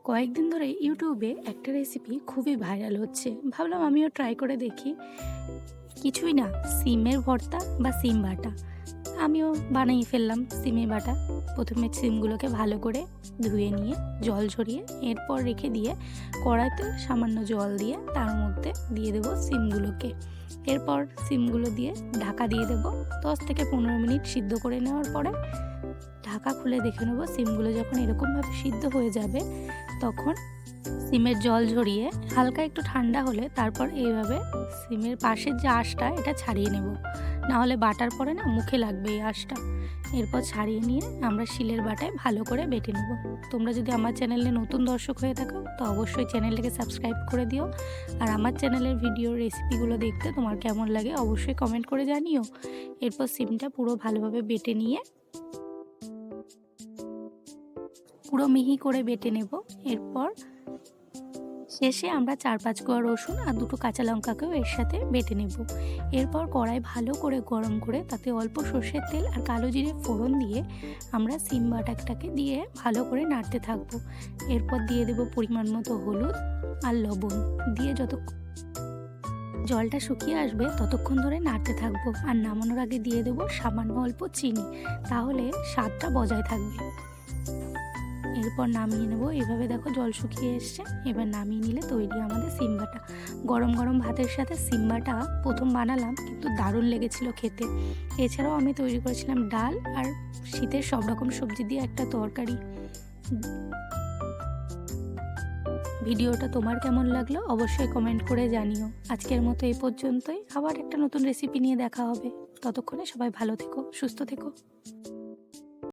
কয়েকদিন ধরে ইউটিউবে একটা রেসিপি খুবই ভাইরাল হচ্ছে। ভাবলাম আমিও ট্রাই করে দেখি। কিছুই না, সিমের ভর্তা বা সিম বাটা। আমিও বানিয়ে ফেললাম সিমের বাটা। প্রথমে সিমগুলোকে ভালো করে ধুয়ে নিয়ে জল ঝরিয়ে এরপর রেখে দিয়ে কড়াইতে সামান্য জল দিয়ে তার মধ্যে দিয়ে দেবো সিমগুলোকে। এরপর সিমগুলো দিয়ে ঢাকা দিয়ে দেবো। 10 থেকে 15 মিনিট সিদ্ধ করে নেওয়ার পরে ঢাকা খুলে দেখে নেবো সিমগুলো যখন এরকমভাবে সিদ্ধ হয়ে যাবে তখন সিমের জল ঝরিয়ে হালকা একটু ঠান্ডা হলে তারপর এইভাবে সিমের পাশের যে আঁশটা এটা ছাড়িয়ে নেব, না হলে বাটার পরে না মুখে লাগবে এই আঁশটা। এরপর ছাড়িয়ে নিয়ে আমরা শিলের বাটায় ভালো করে বেটে নেব। তোমরা যদি আমার চ্যানেলে নতুন দর্শক হয়ে থাকো তো অবশ্যই চ্যানেলটাকে সাবস্ক্রাইব করে দিও। আর আমার চ্যানেলের ভিডিও রেসিপিগুলো দেখতে তোমার কেমন লাগে অবশ্যই কমেন্ট করে জানিও। এরপর সিমটা পুরো ভালোভাবে বেটে নিয়ে পুরো মিহি করে বেটে নেব। এরপর শেষে আমরা 4-5 কোয়া রসুন আর 2টো কাঁচা লঙ্কাকেও এর সাথে বেটে নেব। এরপর কড়াই ভালো করে গরম করে তাতে অল্প সর্ষের তেল আর কালো জিরে ফোড়ন দিয়ে আমরা সিম বাটাটাকে দিয়ে ভালো করে নাড়তে থাকবো। এরপর দিয়ে দেব পরিমাণ মতো হলুদ আর লবণ দিয়ে জলটা শুকিয়ে আসবে ততক্ষণ ধরে নাড়তে থাকবো। আর নামানোর আগে দিয়ে দেবো সামান্য অল্প চিনি, তাহলে স্বাদটা বজায় থাকবে। এরপর নামিয়ে নেব। এভাবে দেখো জল শুকিয়ে এসছে। এবার নামিয়ে নিলে তৈরি আমাদের সিম বাটা। গরম গরম ভাতের সাথে সিম বাটা প্রথম বানালাম, কিন্তু দারুণ লেগেছিল খেতে। এছাড়াও আমি তৈরি করেছিলাম ডাল আর শীতের সব রকম সবজি দিয়ে একটা তরকারি। ভিডিওটা তোমার কেমন লাগলো অবশ্যই কমেন্ট করে জানিও। আজকের মতো এই পর্যন্তই, আবার একটা নতুন রেসিপি নিয়ে দেখা হবে। ততক্ষণে সবাই ভালো থেকো, সুস্থ থেকো।